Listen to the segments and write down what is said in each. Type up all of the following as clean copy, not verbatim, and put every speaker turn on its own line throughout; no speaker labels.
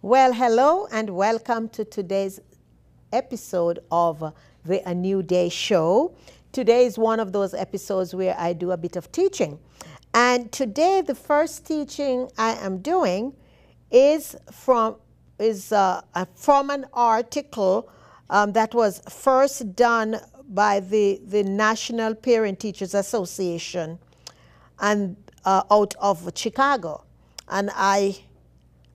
Well, hello and welcome to today's episode of the A New Day show. Today is one of those episodes where I do a bit of teaching. And today the first teaching I am doing is from an article that was first done by the National Parent Teachers Association and out of Chicago. And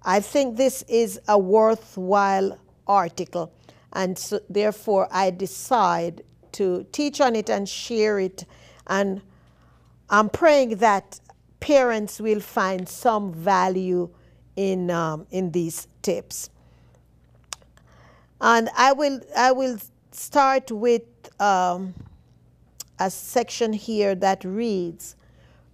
I think this is a worthwhile article, and so therefore I decide to teach on it and share it, and I'm praying that parents will find some value in these tips. And I will start with a section here that reads,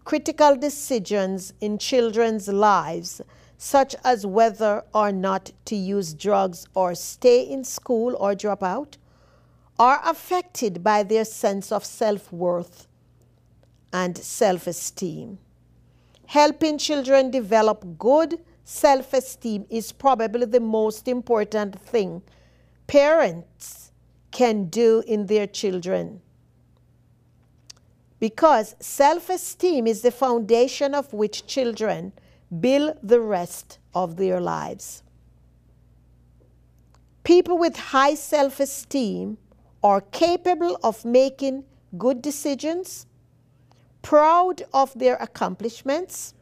critical decisions in children's lives, such as whether or not to use drugs or stay in school or drop out, are affected by their sense of self-worth and self-esteem. Helping children develop good self-esteem is probably the most important thing parents can do in their children, because self-esteem is the foundation of which children build the rest of their lives. People with high self-esteem are capable of making good decisions, proud of their accomplishments,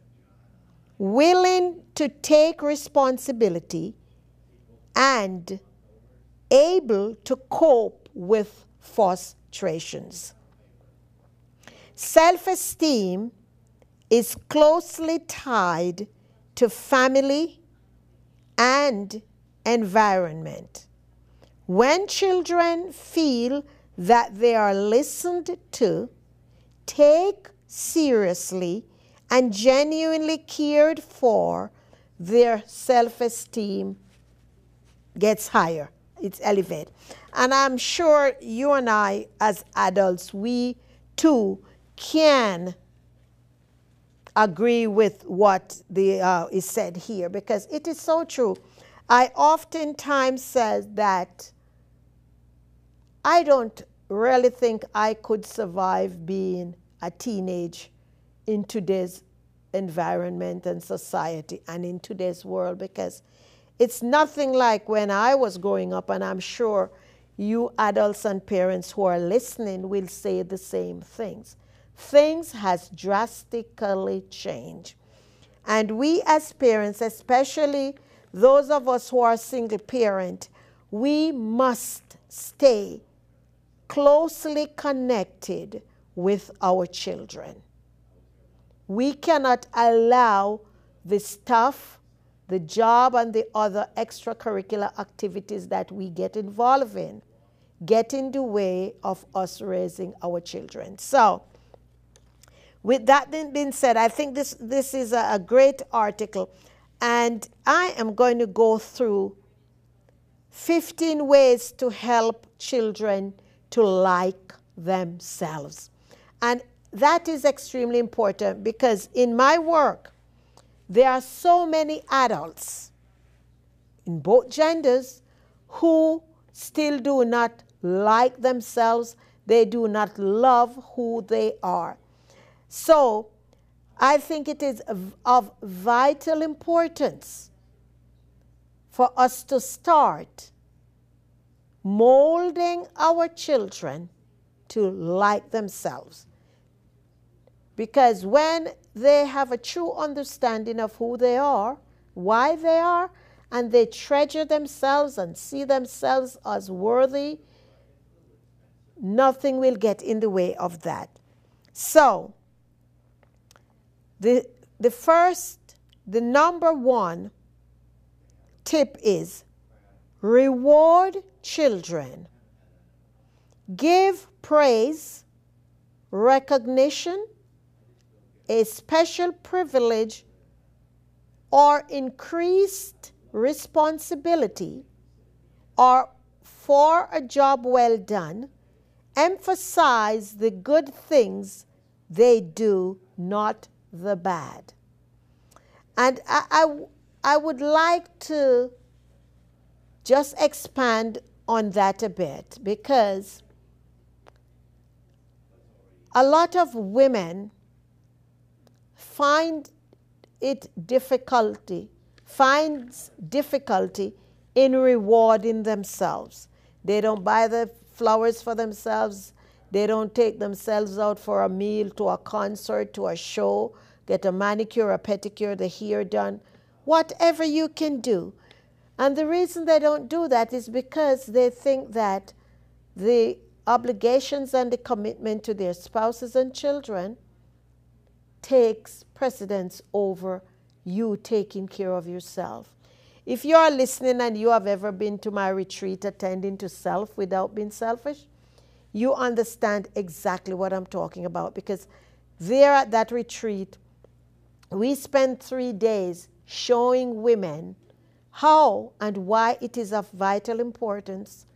willing to take responsibility, and able to cope with frustrations. Self-esteem is closely tied to family and environment. When children feel that they are listened to, take seriously, and genuinely cared for, their self-esteem gets higher. It's elevated. And I'm sure you and I, as adults, we too can agree with what is said here, because it is so true. I oftentimes say that I don't really think I could survive being a teenage in today's environment and society and in today's world, because it's nothing like when I was growing up, and I'm sure you adults and parents who are listening will say the same things. Things has drastically changed. And we as parents, especially those of us who are single parent, we must stay closely connected with our children. We cannot allow the stuff, the job, and the other extracurricular activities that we get involved in get in the way of us raising our children. So, with that being said, I think this is a great article, and I am going to go through 15 ways to help children to like themselves. And that is extremely important, because in my work, there are so many adults in both genders who still do not like themselves. They do not love who they are. So I think it is of vital importance for us to start molding our children to like themselves. Because when they have a true understanding of who they are, why they are, and they treasure themselves and see themselves as worthy, nothing will get in the way of that. So, the number one tip is reward children. Give praise, recognition, a special privilege, or increased responsibility, or for a job well done. Emphasize the good things they do, not the bad. And I would like to just expand on that a bit, because a lot of women finds difficulty in rewarding themselves. They don't buy the flowers for themselves. They don't take themselves out for a meal, to a concert, to a show, get a manicure, a pedicure, the hair done, whatever you can do. And the reason they don't do that is because they think that the obligations and the commitment to their spouses and children takes precedence over you taking care of yourself. If you are listening and you have ever been to my retreat, attending to self without being selfish, you understand exactly what I'm talking about, because there at that retreat, we spent 3 days showing women how and why it is of vital importance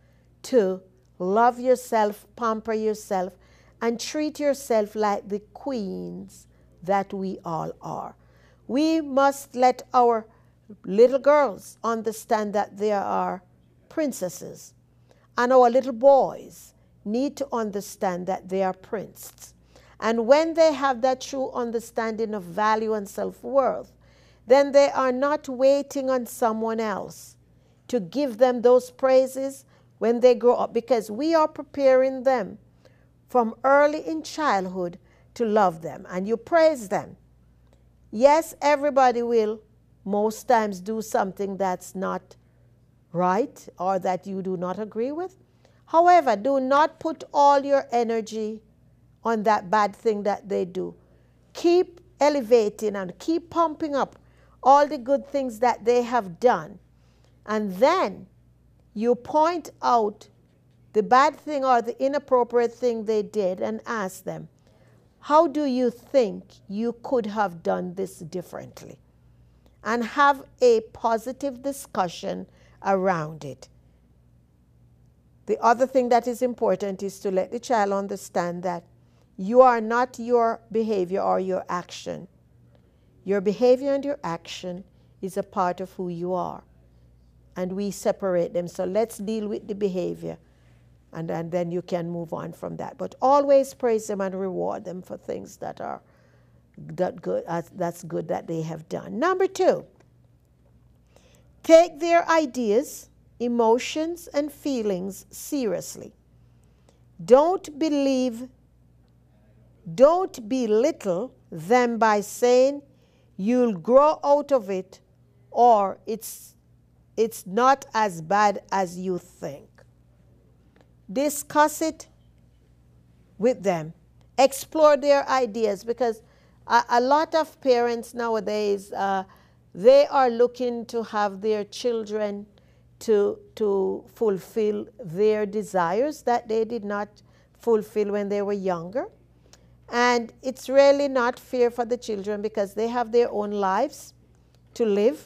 to love yourself, pamper yourself, and treat yourself like the queens that we all are. We must let our little girls understand that they are princesses, and our little boys need to understand that they are princes. And when they have that true understanding of value and self-worth, then they are not waiting on someone else to give them those praises when they grow up, because we are preparing them from early in childhood to love them. And you praise them. Yes, everybody will most times do something that's not right or that you do not agree with. However, do not put all your energy on that bad thing that they do. Keep elevating and keep pumping up all the good things that they have done. And then you point out the bad thing or the inappropriate thing they did and ask them, how do you think you could have done this differently? And have a positive discussion around it. The other thing that is important is to let the child understand that you are not your behavior or your action. Your behavior and your action is a part of who you are. And we separate them. So let's deal with the behavior. And then you can move on from that. But always praise them and reward them for things that are that's good that they have done. Number 2, take their ideas, emotions, and feelings seriously. Don't belittle them by saying you'll grow out of it, or it's not as bad as you think. Discuss it with them. Explore their ideas, because a lot of parents nowadays, they are looking to have their children to fulfill their desires that they did not fulfill when they were younger. And it's really not fair for the children, because they have their own lives to live.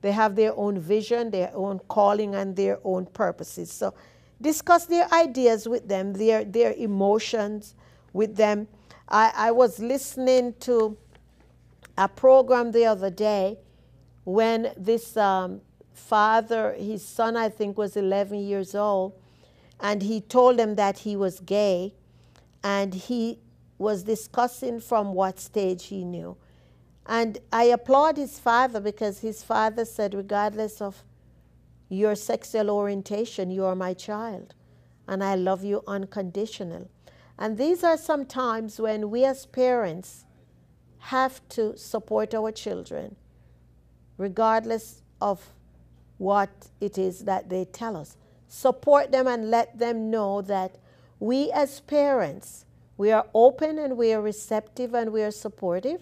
They have their own vision, their own calling, and their own purposes. So discuss their ideas with them, their emotions with them. I was listening to a program the other day when this father, his son, I think, was 11 years old, and he told him that he was gay, and he was discussing from what stage he knew. And I applaud his father, because his father said, regardless of your sexual orientation, you are my child, and I love you unconditional. And these are some times when we as parents have to support our children, regardless of what it is that they tell us. Support them and let them know that we as parents, we are open and we are receptive and we are supportive,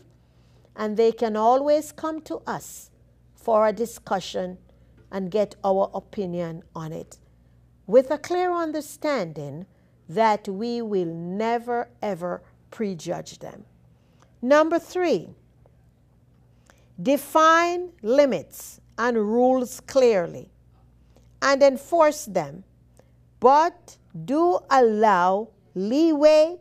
and they can always come to us for a discussion and get our opinion on it, with a clear understanding that we will never, ever prejudge them. Number 3, define limits and rules clearly and enforce them, but do allow leeway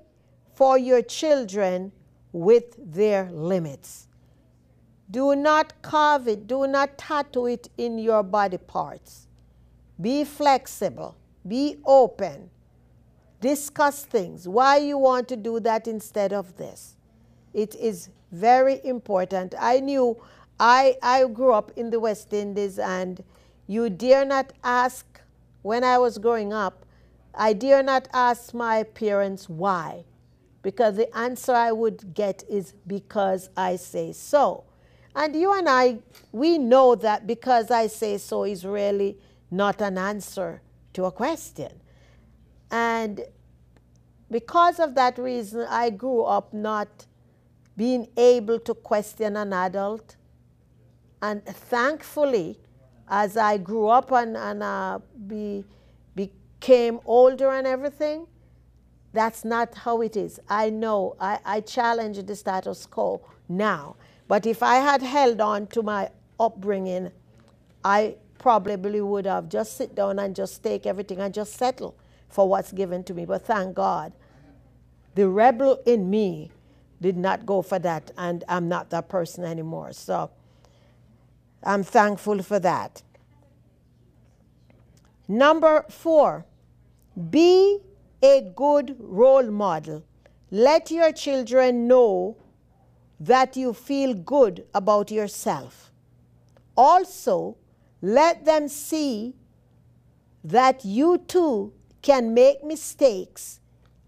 for your children with their limits. Do not carve it, do not tattoo it in your body parts. Be flexible. Be open. Discuss things. Why you want to do that instead of this. It is very important. I knew I grew up in the West Indies, and you dare not ask, when I was growing up, I dare not ask my parents why. Because the answer I would get is because I say so. And you and I, we know that because I say so is really not an answer to a question. And because of that reason, I grew up not being able to question an adult. And thankfully, as I grew up and became older and everything, that's not how it is. I know I challenge the status quo now. But if I had held on to my upbringing, I probably would have just sit down and just take everything and just settle for what's given to me. But thank God, the rebel in me did not go for that, and I'm not that person anymore. So I'm thankful for that. Number 4, be a good role model. Let your children know that you feel good about yourself. Also, let them see that you too can make mistakes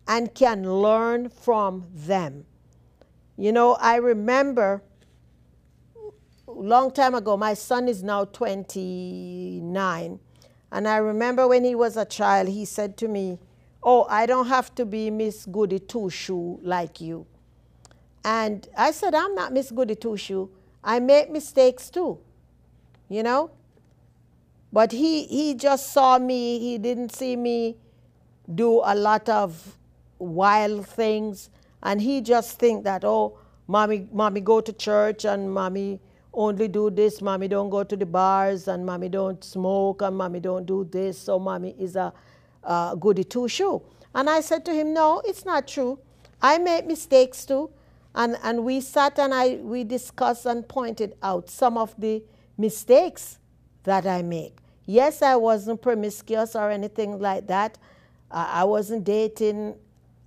and can learn from them. You know, I remember a long time ago, my son is now 29, and I remember when he was a child, he said to me, "Oh, I don't have to be Miss Goody Two-Shoe like you." And I said, "I'm not Miss Goody Two-Shoe. I make mistakes too, you know." But he just saw me. He didn't see me do a lot of wild things. And he just think that, oh, mommy go to church, and mommy only do this. Mommy don't go to the bars, and mommy don't smoke, and mommy don't do this. So mommy is a goody two-shoe. And I said to him, no, it's not true. I make mistakes too. And we sat and we discussed and pointed out some of the mistakes that I make. Yes, I wasn't promiscuous or anything like that. I wasn't dating,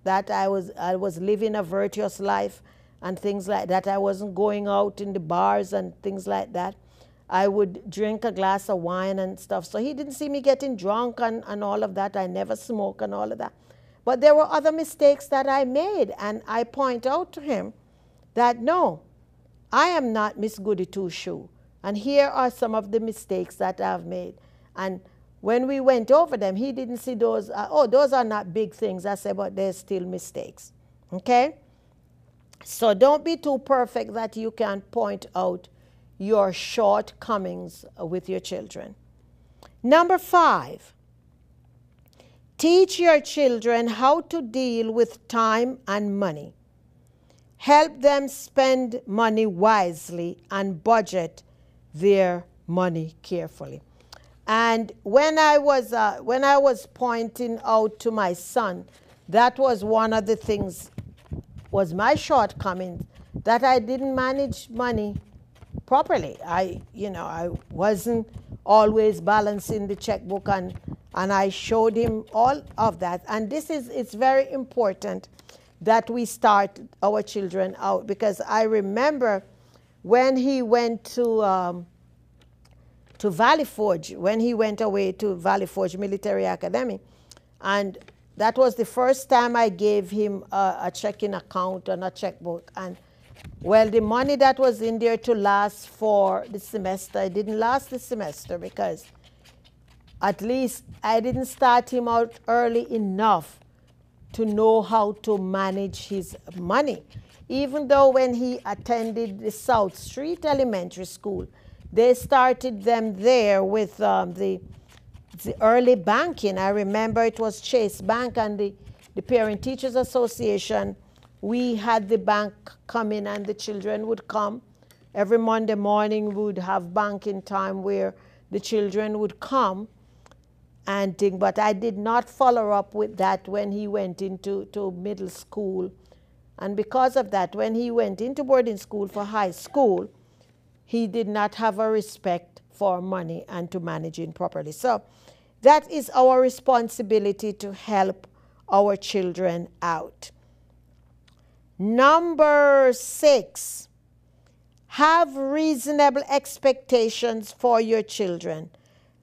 that I was living a virtuous life and things like that. I wasn't going out in the bars and things like that. I would drink a glass of wine and stuff. So he didn't see me getting drunk and all of that. I never smoked and all of that. But there were other mistakes that I made, and I point out to him that no, I am not Miss Goody Two-Shoe. And here are some of the mistakes that I've made. And when we went over them, he didn't see those, oh, those are not big things. I said, but they're still mistakes. Okay? So don't be too perfect that you can point out your shortcomings with your children. Number 5, teach your children how to deal with time and money. Help them spend money wisely and budget their money carefully. And when I was pointing out to my son, that was one of the things, was my shortcoming, that I didn't manage money properly. I wasn't always balancing the checkbook, and I showed him all of that. And it's very important that we start our children out, because I remember when he went to Valley Forge, when he went away to Valley Forge Military Academy, and that was the first time I gave him a checking account and a checkbook. And well, the money that was in there to last for the semester, it didn't last the semester, because at least I didn't start him out early enough to know how to manage his money. Even though when he attended the South Street Elementary School, they started them there with the early banking. I remember it was Chase Bank and the Parent Teachers Association. We had the bank come in, and the children would come. Every Monday morning we would have banking time where the children would come and think. But I did not follow up with that when he went into middle school. And because of that, when he went into boarding school for high school, he did not have a respect for money and to manage it properly. So That is our responsibility to help our children out. Number 6, have reasonable expectations for your children.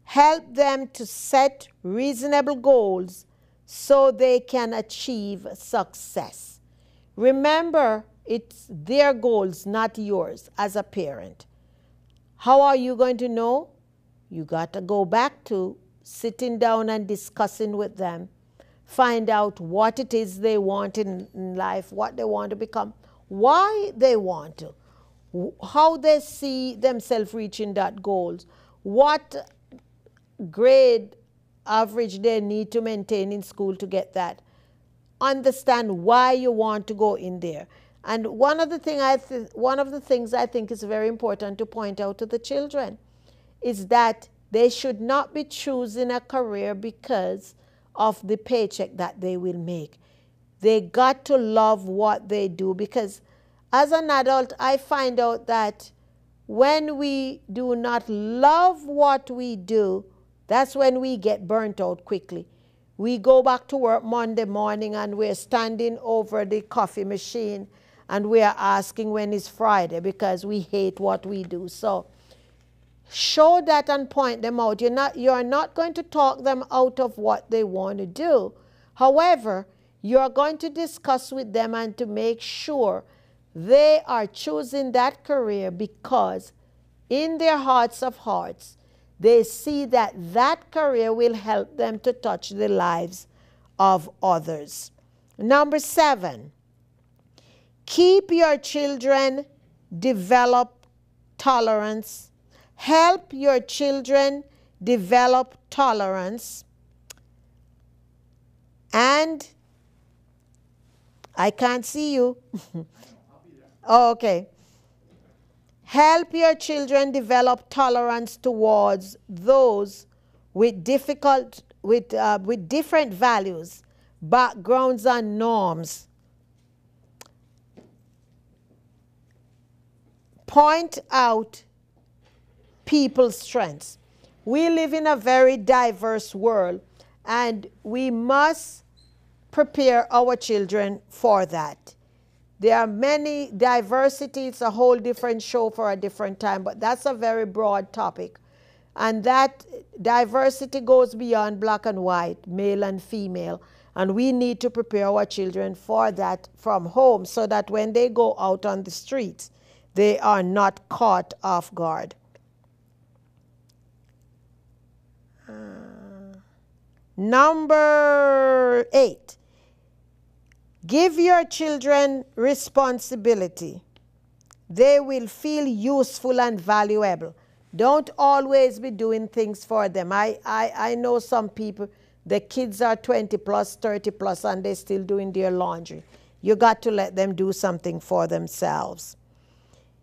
Help them to set reasonable goals so they can achieve success. Remember, it's their goals, not yours as a parent. How are you going to know? You got to go back to sitting down and discussing with them. Find out what it is they want in life, what they want to become, why they want to, how they see themselves reaching that goals, what grade average they need to maintain in school to get that. Understand why you want to go in there. And one of the things I think is very important to point out to the children is that they should not be choosing a career because of the paycheck that they will make. They got to love what they do, because as an adult, I find out that when we do not love what we do, that's when we get burnt out quickly. We go back to work Monday morning and we're standing over the coffee machine and we are asking when is Friday because we hate what we do. So show that and point them out. You're not going to talk them out of what they want to do. However, you're going to discuss with them and to make sure they are choosing that career because in their hearts of hearts, they see that that career will help them to touch the lives of others. Number 7, keep your children develop tolerance. Help your children develop tolerance. And I can't see you. Oh, okay. Help your children develop tolerance towards those with different values, backgrounds, and norms. Point out people's strengths. We live in a very diverse world, and we must prepare our children for that. There are many diversity. It's a whole different show for a different time, but that's a very broad topic. And that diversity goes beyond black and white, male and female. And we need to prepare our children for that from home so that when they go out on the streets, they are not caught off guard. Number 8. Give your children responsibility. They will feel useful and valuable. Don't always be doing things for them. I know some people, the kids are 20 plus, 30 plus, and they're still doing their laundry. You got to let them do something for themselves.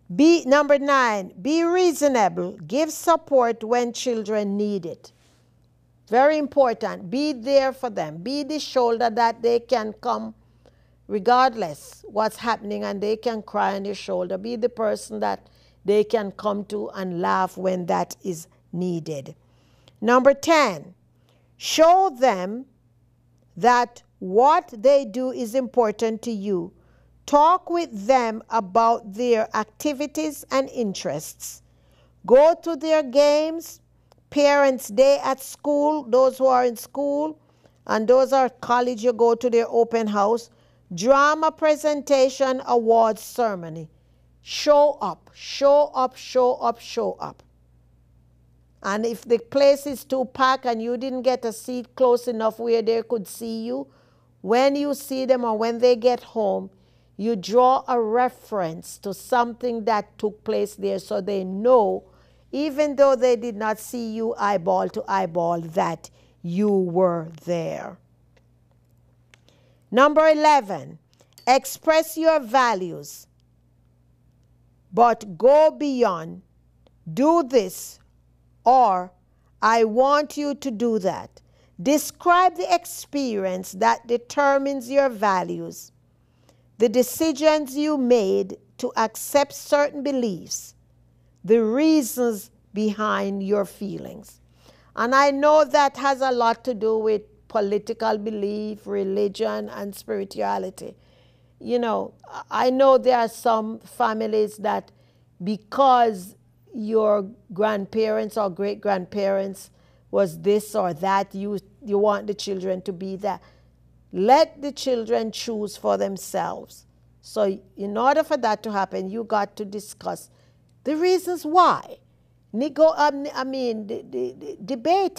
Number 9, be reasonable. Give support when children need it. Very important. Be there for them. Be the shoulder that they can come regardless what's happening, and they can cry on your shoulder. Be the person that they can come to and laugh when that is needed. Number 10, show them that what they do is important to you. Talk with them about their activities and interests. Go to their games, Parents' Day at school, those who are in school, and those are college, you go to their open house. Drama presentation, awards ceremony. Show up, show up, show up, show up. And if the place is too packed and you didn't get a seat close enough where they could see you, when you see them or when they get home, you draw a reference to something that took place there so they know, even though they did not see you eyeball to eyeball, that you were there. Number 11, express your values, but go beyond. Do this, or I want you to do that. Describe the experience that determines your values, the decisions you made to accept certain beliefs, the reasons behind your feelings. And I know that has a lot to do with political belief, religion, and spirituality. You know, I know there are some families that because your grandparents or great-grandparents was this or that, you want the children to be that. Let the children choose for themselves. So in order for that to happen, you got to discuss the reasons why. Debate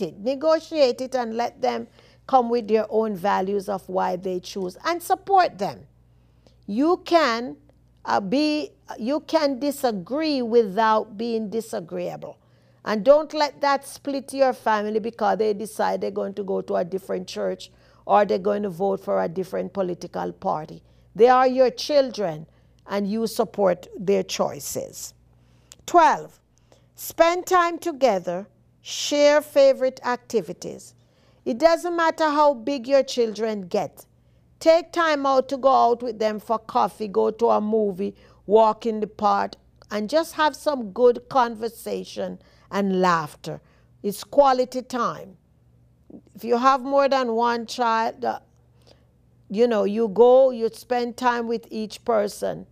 it, negotiate it, and let them come with their own values of why they choose, and support them. You can disagree without being disagreeable. And don't let that split your family because they decide they're going to go to a different church or they're going to vote for a different political party. They are your children, and you support their choices. 12, spend time together, share favorite activities. It doesn't matter how big your children get. Take time out to go out with them for coffee, go to a movie, walk in the park, and just have some good conversation and laughter. It's quality time. If you have more than one child, you spend time with each person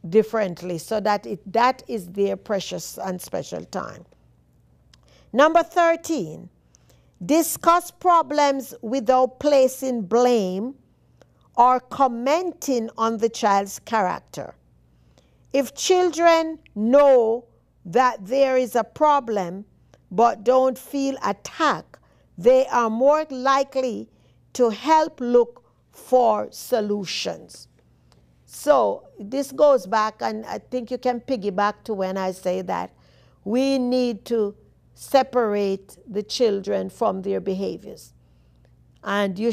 differently so that that is their precious and special time. Number 13, discuss problems without placing blame or commenting on the child's character. If children know that there is a problem but don't feel attacked, they are more likely to help look for solutions. So this goes back, and I think you can piggyback to when I say that we need to separate the children from their behaviors. And you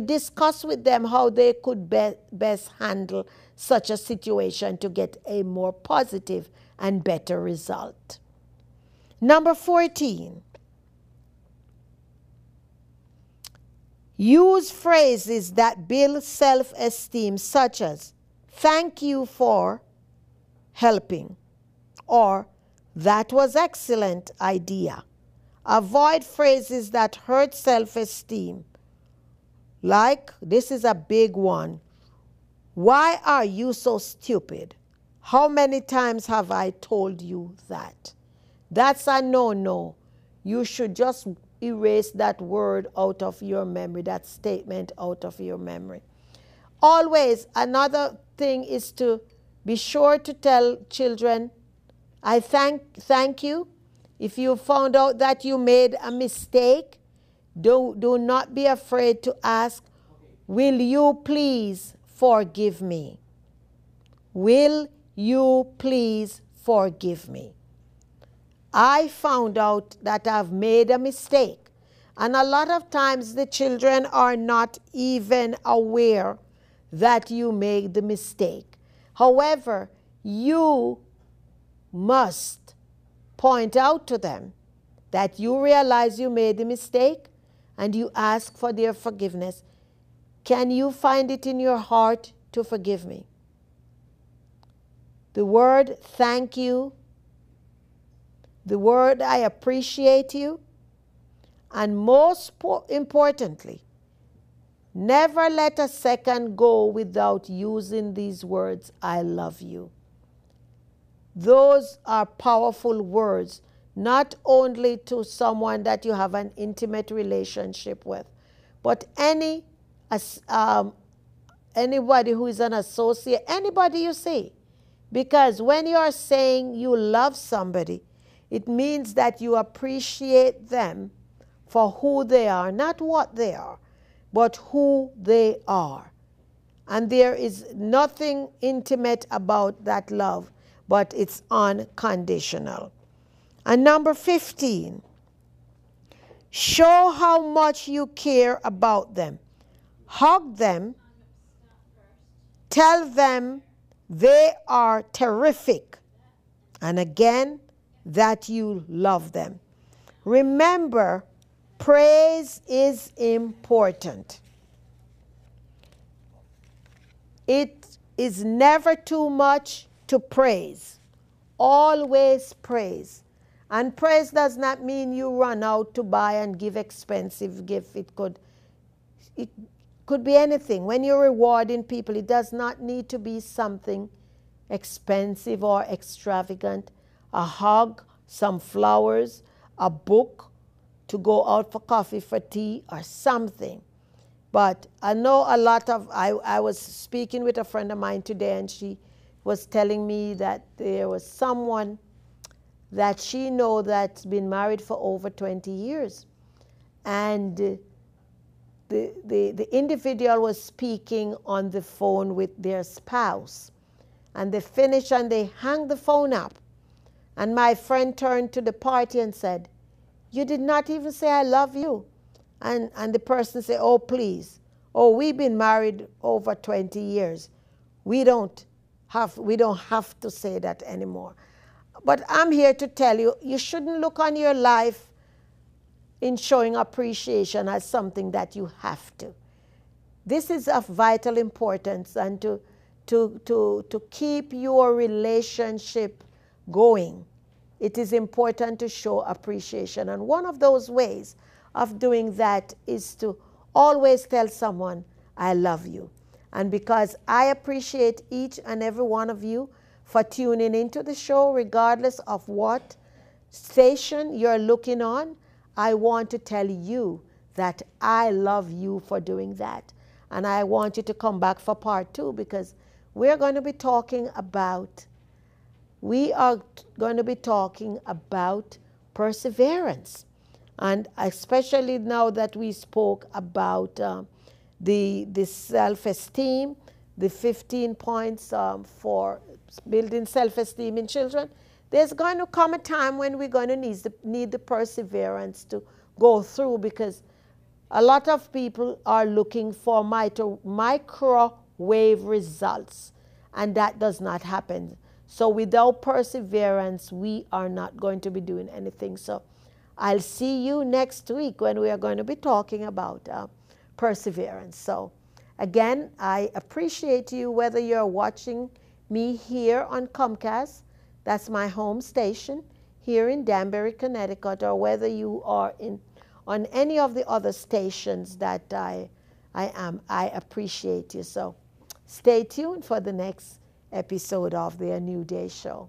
discuss with them how they could best handle such a situation to get a more positive and better result. Number 14, use phrases that build self-esteem, such as "thank you for helping" or "that was excellent idea." Avoid phrases that hurt self-esteem, like, this is a big one, "Why are you so stupid? How many times have I told you that?" That's a no-no. You should just erase that word out of your memory, that statement out of your memory. Always, another thing is to be sure to tell children, "I thank you." If you found out that you made a mistake, do not be afraid to ask, "Will you please forgive me? Will you please forgive me?" I found out that I've made a mistake. And a lot of times the children are not even aware that you made the mistake. However, you must point out to them that you realize you made the mistake and you ask for their forgiveness. Can you find it in your heart to forgive me? The word "thank you," the word "I appreciate you," and most importantly, never let a second go without using these words, "I love you." Those are powerful words, not only to someone that you have an intimate relationship with, but anybody who is an associate, anybody you see. Because when you are saying you love somebody, it means that you appreciate them for who they are, not what they are, but who they are. And there is nothing intimate about that love, but it's unconditional. And number 15, show how much you care about them. Hug them. Tell them they are terrific. And again, that you love them. Remember, praise is important. It is never too much to praise. Always praise. And praise does not mean you run out to buy and give expensive gift. It could be anything. When you're rewarding people, it does not need to be something expensive or extravagant. A hug, some flowers, a book, to go out for coffee, for tea, or something. But I know a lot of, I was speaking with a friend of mine today, and she was telling me that there was someone that she know that's been married for over 20 years. And the individual was speaking on the phone with their spouse. And they finished and they hung the phone up. And my friend turned to the party and said, "You did not even say I love you." And the person said, "Oh, please. Oh, we've been married over 20 years. We don't have to say that anymore." But I'm here to tell you, you shouldn't look on your life in showing appreciation as something that you have to. This is of vital importance, and to keep your relationship going, it is important to show appreciation. And one of those ways of doing that is to always tell someone, "I love you." And because I appreciate each and every one of you for tuning into the show, regardless of what station you're looking on, I want to tell you that I love you for doing that. And I want you to come back for part 2, because we are going to be talking about perseverance. And especially now that we spoke about the self-esteem, the 15 points for building self-esteem in children, there's going to come a time when we're going to need the perseverance to go through, because a lot of people are looking for microwave results, and that does not happen. So without perseverance, we are not going to be doing anything. So I'll see you next week when we are going to be talking about perseverance. So again, I appreciate you, whether you're watching me here on Comcast, that's my home station here in Danbury, Connecticut, or whether you are on any of the other stations that I appreciate you. So stay tuned for the next episode of the A New Day Show.